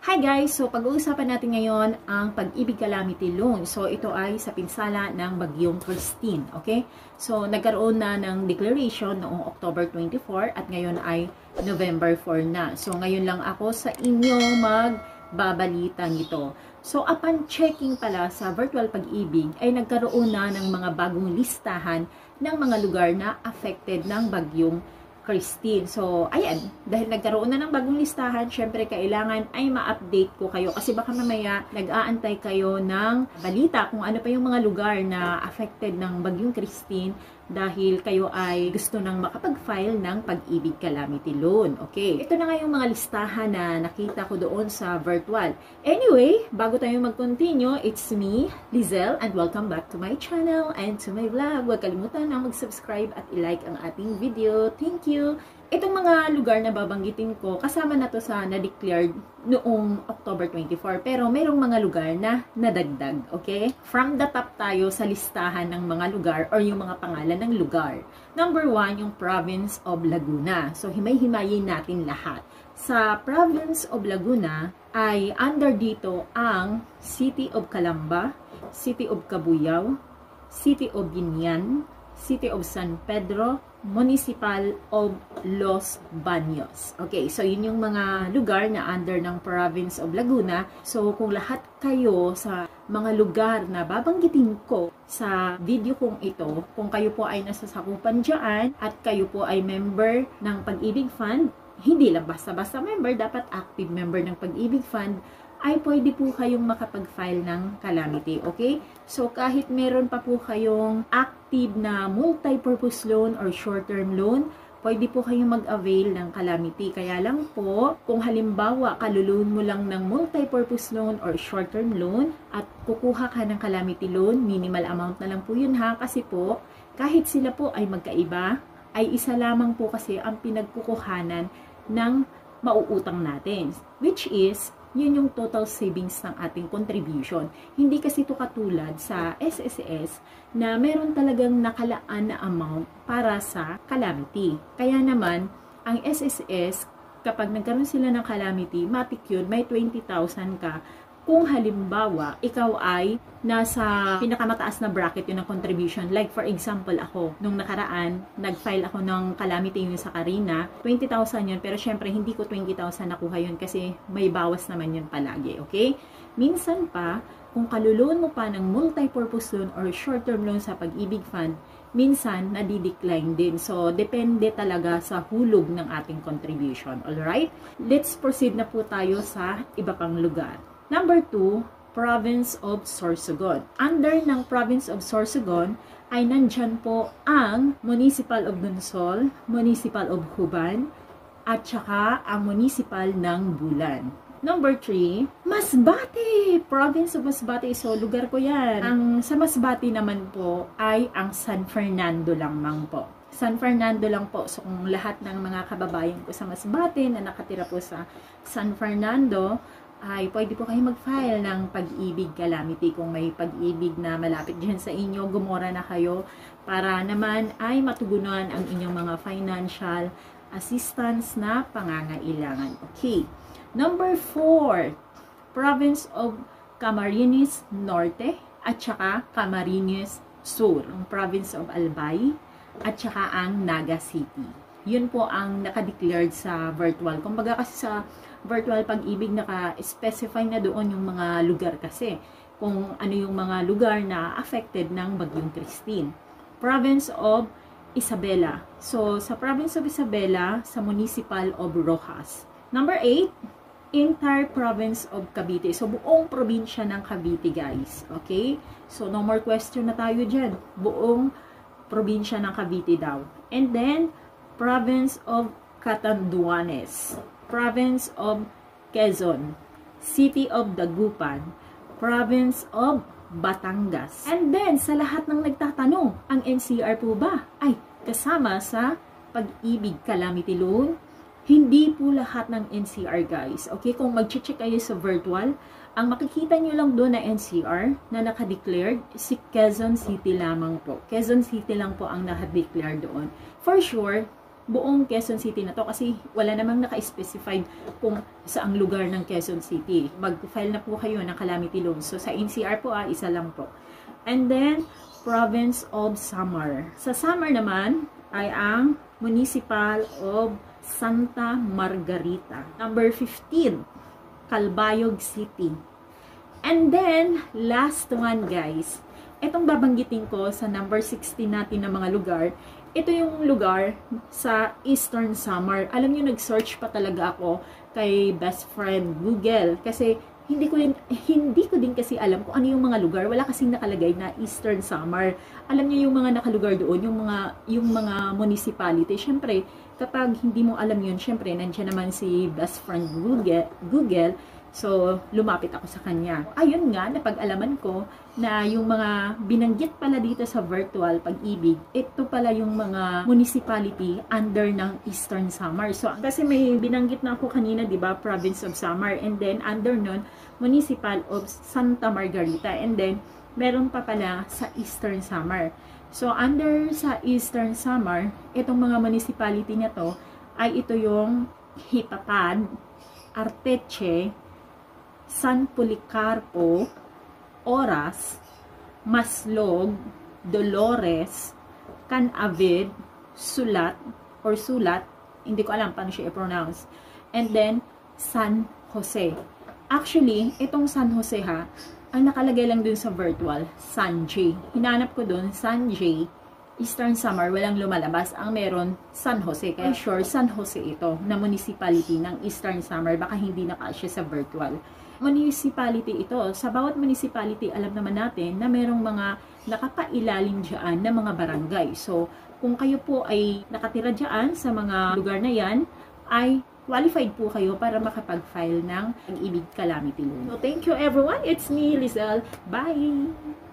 Hi guys! So pag-uusapan natin ngayon ang Pag-ibig Calamity Loan. So ito ay sa pinsala ng Bagyong Christine. Okay? So nagkaroon na ng declaration noong October 24 at ngayon ay November 4 na. So ngayon lang ako sa inyo magbabalita nito. So upon checking pala sa Virtual Pag-ibig ay nagkaroon na ng mga bagong listahan ng mga lugar na affected ng Bagyong Christine. So, ayan, dahil nagkaroon na ng bagong listahan, syempre kailangan ay ma-update ko kayo kasi baka mamaya nag-aantay kayo ng balita kung ano pa yung mga lugar na affected ng Bagyong Christine dahil kayo ay gusto nang makapag-file ng Pag-ibig Calamity Loan. Okay, ito na nga yung mga listahan na nakita ko doon sa virtual. Anyway, bago tayo mag-continue, it's me, Lizelle, and welcome back to my channel and to my vlog. Huwag kalimutan na mag-subscribe at i-like ang ating video. Thank you! Itong mga lugar na babanggitin ko, kasama na to sa na-declared noong October 24. Pero merong mga lugar na nadagdag, okay? From the top tayo sa listahan ng mga lugar or yung mga pangalan ng lugar. Number 1, yung Province of Laguna. So, himay-himayin natin lahat. Sa Province of Laguna ay under dito ang City of Calamba, City of Cabuyao, City of Binian, City of San Pedro, Municipal of Los Baños. Okay, so yun yung mga lugar na under ng Province of Laguna. So kung lahat kayo sa mga lugar na babanggitin ko sa video kong ito, kung kayo po ay nasasakupan dyan at kayo po ay member ng Pag-ibig Fund, hindi lang basta-basta member, dapat active member ng Pag-ibig Fund, ay pwede po kayong makapag-file ng calamity, okay? So, kahit meron pa po kayong active na multi-purpose loan or short-term loan, pwede po kayong mag-avail ng calamity. Kaya lang po, kung halimbawa, kalulun mo lang ng multi-purpose loan or short-term loan at kukuha ka ng calamity loan, minimal amount na lang po yun ha, kasi po, kahit sila po ay magkaiba, ay isa lamang po kasi ang pinagkukuhanan ng mauutang natin, which is yun yung total savings ng ating contribution. Hindi kasi ito katulad sa SSS na meron talagang nakalaan na amount para sa calamity. Kaya naman, ang SSS, kapag nagkaroon sila ng calamity, matik yun, may 20,000 ka. Kung halimbawa, ikaw ay nasa pinakamataas na bracket yun ng contribution. Like for example, ako, nung nakaraan, nag-file ako ng calamity yun sa Karina. 20,000 yun, pero syempre hindi ko 20,000 nakuha yun kasi may bawas naman yun palagi, okay? Minsan pa, kung kalulun mo pa ng multi-purpose loan or short-term loan sa Pag-ibig Fund, minsan nadi-decline din. So, depende talaga sa hulog ng ating contribution. Alright? Let's proceed na po tayo sa iba pang lugar. Number 2, Province of Sorsogon. Under ng Province of Sorsogon ay nandyan po ang Municipal of Donsol, Municipal of Huban, at saka ang Municipal ng Bulan. Number 3, Masbate! Province of Masbate. So, lugar ko yan. Ang sa Masbate naman po ay ang San Fernando lamang po. San Fernando lang po. So, kung lahat ng mga kababayan ko sa Masbate na nakatira po sa San Fernando, ay pwede po kayo mag-file ng Pag-ibig Calamity. Kung may pag-ibig na malapit dyan sa inyo, gumora na kayo para naman ay matugunan ang inyong mga financial assistance na pangangailangan. Okay. Number 4, Province of Camarines Norte at saka Camarines Sur, ang Province of Albay at saka ang Naga City. Yun po ang naka-declared sa virtual. Kumbaga kasi sa virtual Pag-ibig naka-specify na doon yung mga lugar kasi kung ano yung mga lugar na affected ng Bagyong Christine. Province of Isabela. So, sa Province of Isabela, sa Municipal of Rojas. Number 8, entire Province of Cavite. So, buong probinsya ng Cavite, guys. Okay? So, no more question na tayo dyan. Buong probinsya ng Cavite daw. And then, Province of Catanduanes, Province of Quezon, City of Dagupan, Province of Batangas. And then, sa lahat ng nagtatanong, ang NCR po ba ay kasama sa Pag-ibig Calamity Loan? Hindi po lahat ng NCR, guys. Okay, kung mag-check kayo sa virtual, ang makikita nyo lang doon na NCR na naka-declared, si Quezon City lamang po. Quezon City lang po ang naka-declared doon. For sure, buong Quezon City na to kasi wala namang naka-specified kung saang lugar ng Quezon City. Mag-file na po kayo ng calamity loan. So, sa NCR po, isa lang po. And then, Province of Samar. Sa Samar naman, ay ang Municipal of Santa Margarita. Number 15, Calbayog City. And then, last one guys, itong babanggitin ko sa number 16 natin na mga lugar, ito yung lugar sa Eastern Samar. Alam niyo, nag-search pa talaga ako kay best friend Google kasi hindi ko din kasi alam kung ano yung mga lugar. Wala kasing nakalagay na Eastern Samar. Alam niyo yung mga nakalugar doon, yung mga municipality. Syempre, kapag hindi mo alam yun, syempre nandiyan naman si best friend Google. So, lumapit ako sa kanya. Ayun nga, napag-alaman ko na yung mga binanggit pala dito sa virtual pag-ibig, ito pala yung mga municipality under ng Eastern Samar. So, kasi may binanggit na ako kanina, di ba, Province of Samar, and then under nun, Municipal of Santa Margarita, and then meron pa pala sa Eastern Samar. So, under sa Eastern Samar, itong mga municipality na to, ay ito yung Hipapad, Arteche, San Policarpo, Oras, Maslog, Dolores, Canavid, Sulat, hindi ko alam paano siya i-pronounce, and then San Jose. Actually, itong San Jose ha, ang nakalagay lang dun sa virtual, San J. Hinanap ko dun, San J, Eastern Samar, walang lumalabas. Ang meron, San Jose. Kaya sure, San Jose ito, na municipality ng Eastern Samar, baka hindi nakasya sa virtual. Municipality ito. Sa bawat municipality, alam naman natin na merong mga nakapailalim dyan na mga barangay. So, kung kayo po ay nakatira dyan sa mga lugar na yan, ay qualified po kayo para makapag-file ng pag-ibig calamity loan. So, thank you everyone. It's me, Lizelle. Bye!